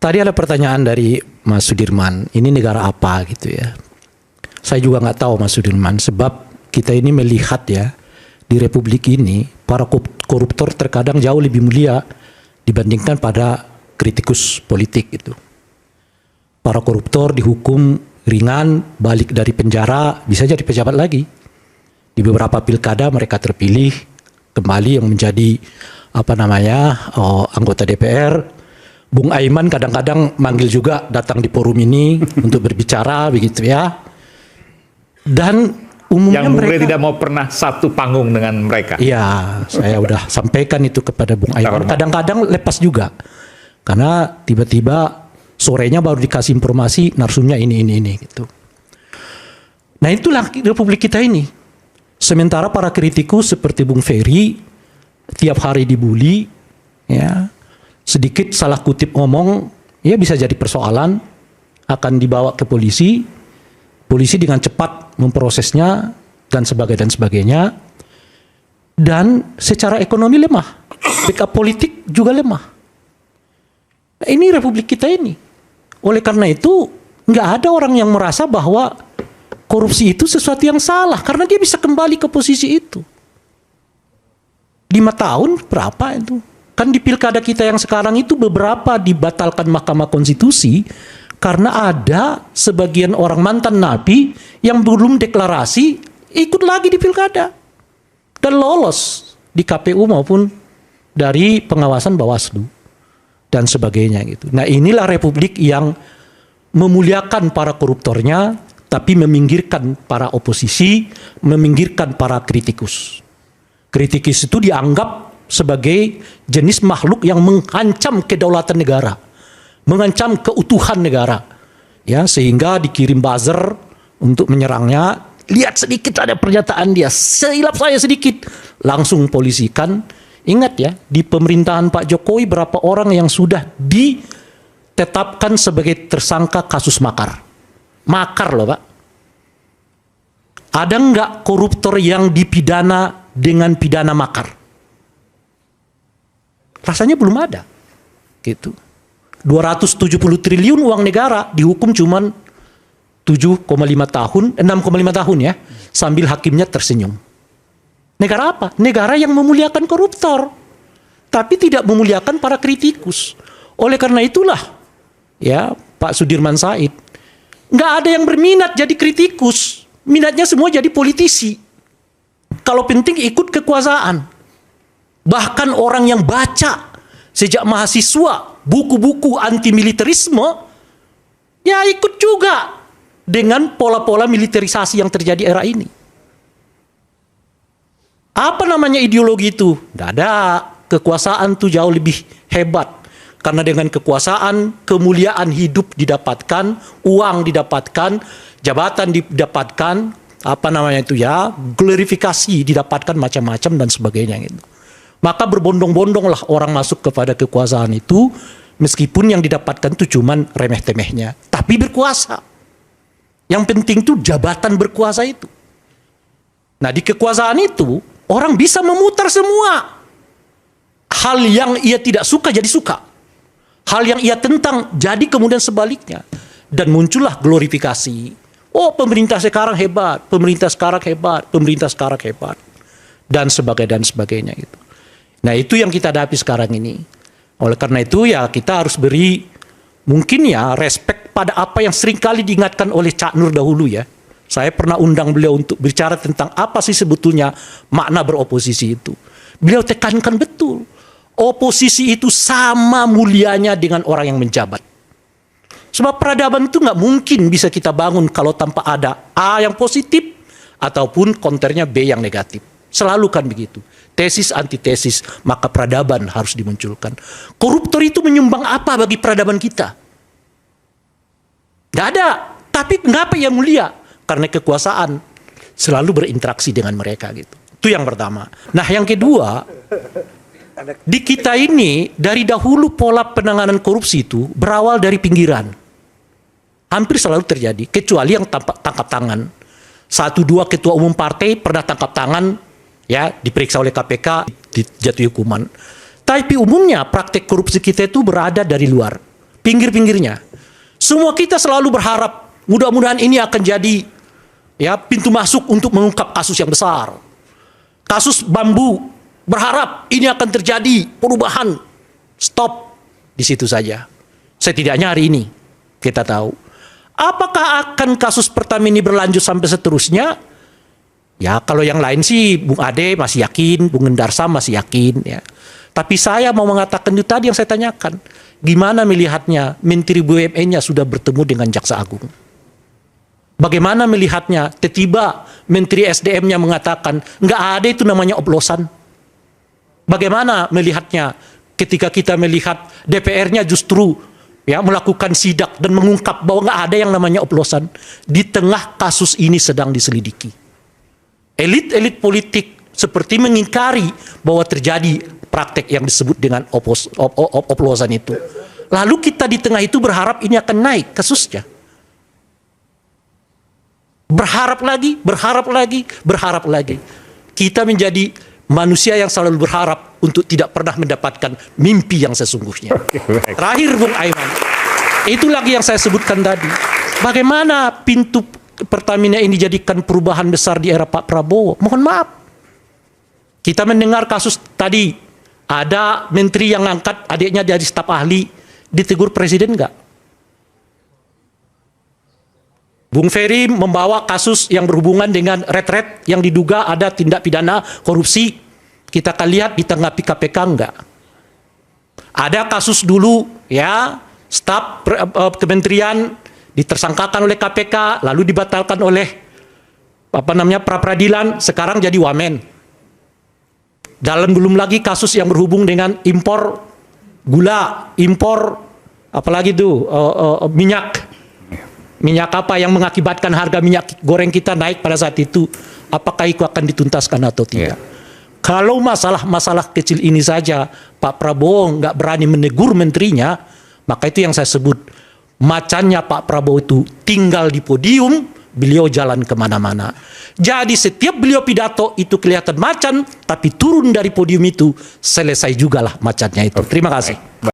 Tadi ada pertanyaan dari Mas Sudirman, ini negara apa gitu ya. Saya juga nggak tahu Mas Sudirman, sebab kita ini melihat ya, di Republik ini para koruptor terkadang jauh lebih mulia dibandingkan pada kritikus politik itu. Para koruptor dihukum ringan, balik dari penjara, bisa jadi pejabat lagi. Di beberapa pilkada mereka terpilih kembali yang menjadi anggota DPR. Bung Aiman kadang-kadang manggil juga datang di forum ini untuk berbicara begitu ya. Dan umumnya yang mereka tidak mau pernah satu panggung dengan mereka. Iya, saya udah sampaikan itu kepada Bung Aiman. Kadang-kadang lepas juga. Karena tiba-tiba sorenya baru dikasih informasi narsumnya ini gitu. Nah, itulah Republik kita ini. Sementara para kritikus seperti Bung Ferry tiap hari dibully, ya. Sedikit salah kutip ngomong, ya bisa jadi persoalan, akan dibawa ke polisi. Polisi dengan cepat memprosesnya dan sebagainya. Dan secara ekonomi lemah. Backup politik juga lemah. Nah, ini Republik kita ini. Oleh karena itu, nggak ada orang yang merasa bahwa korupsi itu sesuatu yang salah. Karena dia bisa kembali ke posisi itu. 5 tahun berapa itu? Kan di pilkada kita yang sekarang itu beberapa dibatalkan Mahkamah Konstitusi karena ada sebagian orang mantan napi yang belum deklarasi ikut lagi di pilkada dan lolos di KPU maupun dari pengawasan Bawaslu dan sebagainya gitu. Nah, inilah Republik yang memuliakan para koruptornya tapi meminggirkan para oposisi, meminggirkan para kritikus. Kritikus itu dianggap sebagai jenis makhluk yang mengancam kedaulatan negara, mengancam keutuhan negara, ya, sehingga dikirim buzzer untuk menyerangnya. Lihat sedikit ada pernyataan dia, seilap saya sedikit, langsung polisikan. Ingat ya, di pemerintahan Pak Jokowi berapa orang yang sudah ditetapkan sebagai tersangka kasus makar. Makar loh Pak. Ada nggak koruptor yang dipidana dengan pidana makar? Rasanya belum ada. Gitu. 270 triliun uang negara dihukum cuman 7,5 tahun, 6,5 tahun ya, sambil hakimnya tersenyum. Negara apa? Negara yang memuliakan koruptor, tapi tidak memuliakan para kritikus. Oleh karena itulah, ya Pak Sudirman Said, nggak ada yang berminat jadi kritikus, minatnya semua jadi politisi. Kalau penting ikut kekuasaan. Bahkan orang yang baca sejak mahasiswa buku-buku anti militerisme, ya ikut juga dengan pola-pola militerisasi yang terjadi era ini. Apa namanya ideologi itu? Tidak ada. Kekuasaan itu jauh lebih hebat. Karena dengan kekuasaan, kemuliaan hidup didapatkan, uang didapatkan, jabatan didapatkan, glorifikasi didapatkan macam-macam dan sebagainya gitu. Maka berbondong-bondonglah orang masuk kepada kekuasaan itu, meskipun yang didapatkan itu cuman remeh-temehnya, tapi berkuasa. Yang penting itu jabatan berkuasa itu. Nah, di kekuasaan itu orang bisa memutar semua. Hal yang ia tidak suka jadi suka. Hal yang ia tentang jadi kemudian sebaliknya. Dan muncullah glorifikasi. Oh, pemerintah sekarang hebat, pemerintah sekarang hebat, pemerintah sekarang hebat. Dan sebagainya gitu. Nah, itu yang kita hadapi sekarang ini. Oleh karena itu ya kita harus beri mungkin ya respek pada apa yang seringkali diingatkan oleh Cak Nur dahulu ya. Saya pernah undang beliau untuk bicara tentang apa sih sebetulnya makna beroposisi itu. Beliau tekankan betul. Oposisi itu sama mulianya dengan orang yang menjabat. Sebab peradaban itu nggak mungkin bisa kita bangun kalau tanpa ada A yang positif ataupun konternya B yang negatif. Selalu kan begitu. Tesis antitesis, maka peradaban harus dimunculkan. Koruptor itu menyumbang apa bagi peradaban kita? Gak ada. Tapi mengapa ia mulia? Karena kekuasaan selalu berinteraksi dengan mereka gitu. Itu yang pertama. Nah, yang kedua, di kita ini dari dahulu pola penanganan korupsi itu berawal dari pinggiran. Hampir selalu terjadi, kecuali yang tangkap tangan. 1-2 ketua umum partai pernah tangkap tangan, ya diperiksa oleh KPK, dijatuhi hukuman. Tapi umumnya praktek korupsi kita itu berada dari luar. pinggir-pinggirnya. Semua kita selalu berharap mudah-mudahan ini akan jadi ya pintu masuk untuk mengungkap kasus yang besar. Kasus bambu, berharap ini akan terjadi perubahan. Stop di situ saja. Setidaknya hari ini kita tahu. Apakah akan kasus Pertamina ini berlanjut sampai seterusnya? Ya kalau yang lain sih Bung Ade masih yakin, Bung Endarsam masih yakin ya. Tapi saya mau mengatakan itu tadi yang saya tanyakan. Gimana melihatnya Menteri BUMN-nya sudah bertemu dengan Jaksa Agung? Bagaimana melihatnya tiba-tiba Menteri SDM-nya mengatakan nggak ada itu namanya oplosan? Bagaimana melihatnya ketika kita melihat DPR-nya justru ya melakukan sidak dan mengungkap bahwa nggak ada yang namanya oplosan di tengah kasus ini sedang diselidiki. Elit-elit politik seperti mengingkari bahwa terjadi praktek yang disebut dengan oplosan itu. Lalu kita di tengah itu berharap ini akan naik kasusnya. Berharap lagi, berharap lagi, berharap lagi. Kita menjadi manusia yang selalu berharap untuk tidak pernah mendapatkan mimpi yang sesungguhnya. Terakhir Bung Aiman, itu lagi yang saya sebutkan tadi. Bagaimana pintu Pertamina ini dijadikan perubahan besar di era Pak Prabowo? Mohon maaf. Kita mendengar kasus tadi, ada menteri yang ngangkat adiknya jadi staf ahli, ditegur presiden enggak? Bung Ferry membawa kasus yang berhubungan dengan retret yang diduga ada tindak pidana korupsi. Kita akan lihat ditanggapi KPK enggak. Ada kasus dulu ya, staf kementerian ditersangkakan oleh KPK lalu dibatalkan oleh pra peradilan, sekarang jadi wamen. Dalam belum lagi kasus yang berhubung dengan impor gula, impor apalagi itu minyak apa yang mengakibatkan harga minyak goreng kita naik pada saat itu, apakah itu akan dituntaskan atau tidak? Kalau masalah kecil ini saja Pak Prabowo nggak berani menegur menterinya, maka itu yang saya sebut macannya Pak Prabowo itu tinggal di podium, beliau jalan kemana-mana. Jadi setiap beliau pidato itu kelihatan macan, tapi turun dari podium itu selesai juga lah macannya itu. Terima kasih.